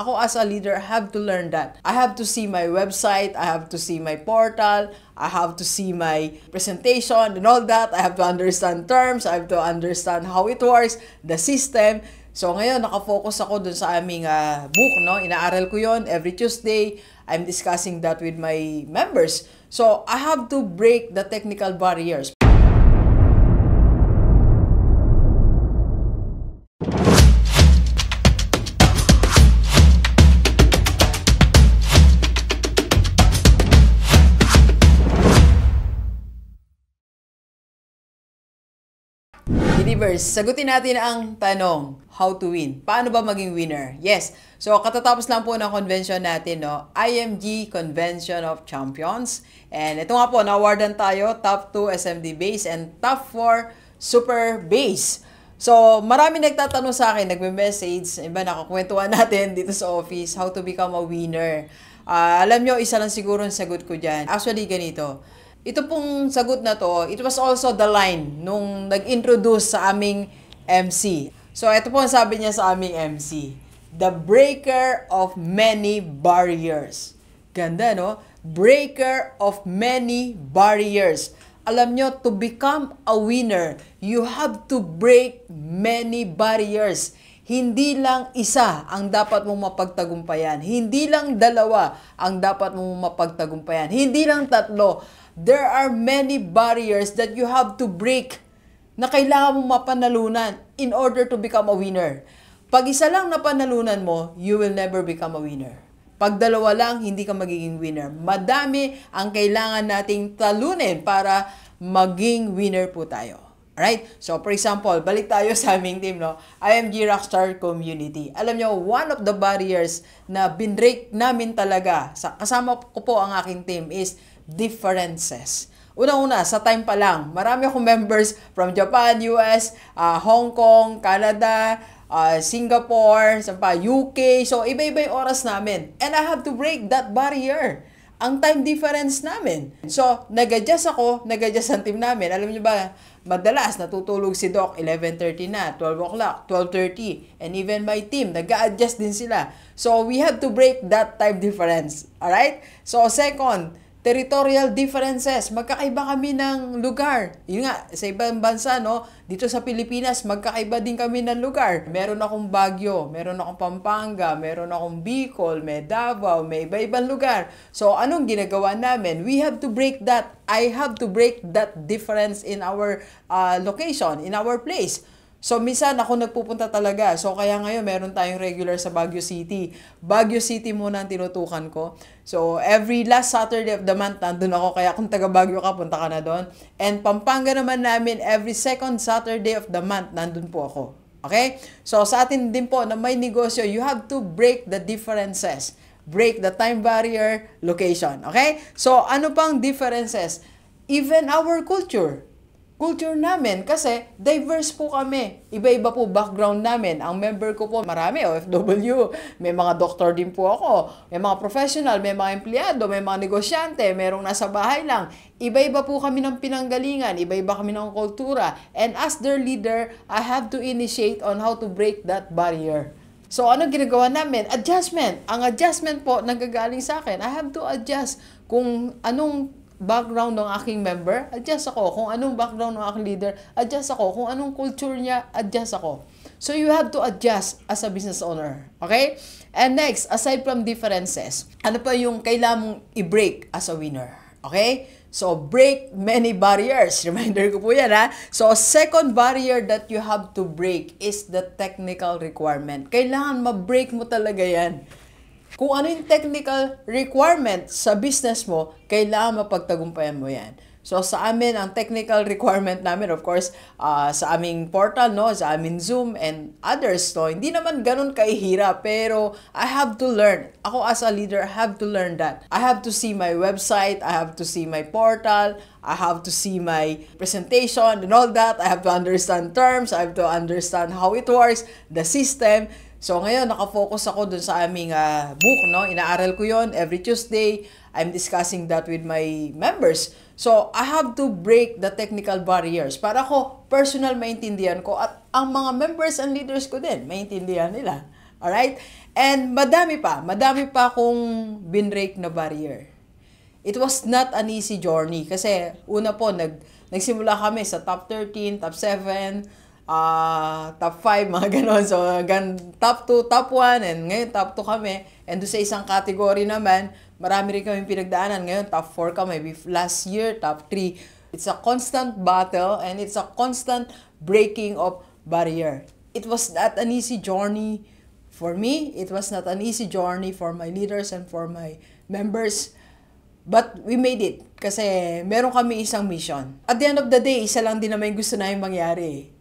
Ako as a leader, I have to learn that. I have to see my website, I have to see my portal, I have to see my presentation and all that. I have to understand terms, I have to understand how it works, the system. So ngayon, nakafocus ako dun sa aming book, no? Inaaral ko yon every Tuesday. I'm discussing that with my members. So I have to break the technical barriers. Believers, sagutin natin ang tanong, how to win? Paano ba maging winner? Yes. So, katatapos lang po ng convention natin, no? IMG Convention of Champions. And ito nga po, na-awardan tayo, top 2 SMD base and top 4 super base. So, marami nagtatanong sa akin, nagme-message, iba nakakwentuhan natin dito sa office, how to become a winner. Alam nyo, isa lang siguro ang sagot ko dyan. Actually, ganito. Ito pong sagot na to, it was also the line nung nag-introduce sa aming MC. So, ito po ang sabi niya sa aming MC. The breaker of many barriers. Ganda, no? Breaker of many barriers. Alam nyo, to become a winner, you have to break many barriers. Hindi lang isa ang dapat mong mapagtagumpayan. Hindi lang dalawa ang dapat mong mapagtagumpayan. Hindi lang tatlo. There are many barriers that you have to break na kailangan mong mapanalunan in order to become a winner. Pag isa lang napanalunan mo, you will never become a winner. Pag dalawa lang, hindi ka magiging winner. Madami ang kailangan nating talunin para maging winner po tayo. Alright? So, for example, balik tayo sa aming team, no? IMG Rockstar Community. Alam nyo, one of the barriers na binrake namin talaga, kasama ko po ang aking team, is differences. Una-una, sa time pa lang, marami akong members from Japan, US, Hong Kong, Canada, Singapore, UK. So, iba-iba yung oras namin. And I have to break that barrier. Ang time difference namin. So, nag-adjust ako, nag-adjust ang team namin. Alam niyo ba, madalas natutulog si Doc 11:30 na, 12 o'clock, 12:30. And even my team, nag-a-adjust din sila. So, we have to break that time difference. Alright? So, second, territorial differences. Magkakaiba kami ng lugar. Yun nga, sa ibang bansa, no? Dito sa Pilipinas, magkakaiba din kami ng lugar. Meron akong Baguio, meron akong Pampanga, meron akong Bicol, may Davao, may iba-ibang lugar. So, anong ginagawa namin? We have to break that. I have to break that difference in our location, in our place. So, minsan ako nagpupunta talaga. So, kaya ngayon meron tayong regular sa Baguio City. Baguio City muna ang tinutukan ko. So, every last Saturday of the month, nandun ako. Kaya kung taga Baguio ka, punta ka na doon. And Pampanga naman namin, every second Saturday of the month, nandun po ako. Okay? So, sa atin din po na may negosyo, you have to break the differences. Break the time barrier, location. Okay? So, ano pang differences? Even our culture namin kasi diverse po kami. Iba-iba po background namin. Ang member ko po marami, OFW, may mga doktor din po ako, may mga professional, may mga empleyado, may mga negosyante, merong nasa bahay lang. Iba-iba po kami ng pinanggalingan, iba-iba kami ng kultura. And as their leader, I have to initiate on how to break that barrier. So, ano ginagawa namin? Adjustment. Ang adjustment po nanggagaling sa akin. I have to adjust kung anong background ng aking member, adjust ako. Kung anong background ng aking leader, adjust ako. Kung anong culture niya, adjust ako. So, you have to adjust as a business owner. Okay? And next, aside from differences, ano pa yung kailangan mong i-break as a winner? Okay? So, break many barriers. Reminder ko po yan, ha? So, second barrier that you have to break is the technical requirement. Kailangan ma-break mo talaga yan. Kung ano yung technical requirement sa business mo, kailangan mapagtagumpayan mo yan. So, sa amin, ang technical requirement namin, of course, sa aming portal, no, sa aming Zoom and others, no, hindi naman ganun kahihirap, pero I have to learn. Ako as a leader, I have to learn that. I have to see my website, I have to see my portal, I have to see my presentation and all that. I have to understand terms, I have to understand how it works, the system. So, ngayon, nakafocus ako dun sa aming book, no? Inaaral ko yon every Tuesday. I'm discussing that with my members. So, I have to break the technical barriers para ko personal maintindihan ko at ang mga members and leaders ko din, maintindihan nila. Alright? And madami pa akong binrake na barrier. It was not an easy journey kasi una po, nagsimula kami sa top 13, top 7, top 5, mga ganon. So, top 2, top 1, and ngayon top 2 kami. And doon sa isang category naman, marami rin kami pinagdaanan. Ngayon, top 4 kami. Last year, top 3. It's a constant battle and it's a constant breaking of barrier. It was not an easy journey for me. It was not an easy journey for my leaders and for my members. But we made it kasi meron kami isang mission. At the end of the day, isa lang din naman yung gusto namin mangyari.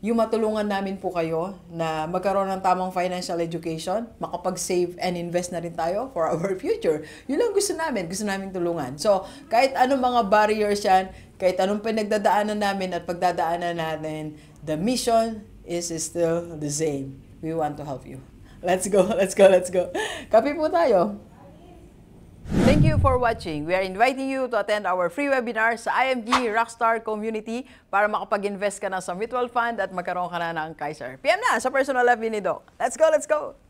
Yung matulungan namin po kayo na magkaroon ng tamang financial education, makapag-save and invest na rin tayo for our future. Yun lang gusto namin tulungan. So, kahit anong mga barriers yan, kahit anong pinagdadaanan namin at pagdadaanan natin, the mission is still the same. We want to help you. Let's go. Kape po tayo. Thank you for watching. We are inviting you to attend our free webinar sa IMG Rockstar Community para makapag-invest ka na sa mutual fund at magkaroon ka na ng Kaiser. PM na sa personal FB ni Doc. Let's go!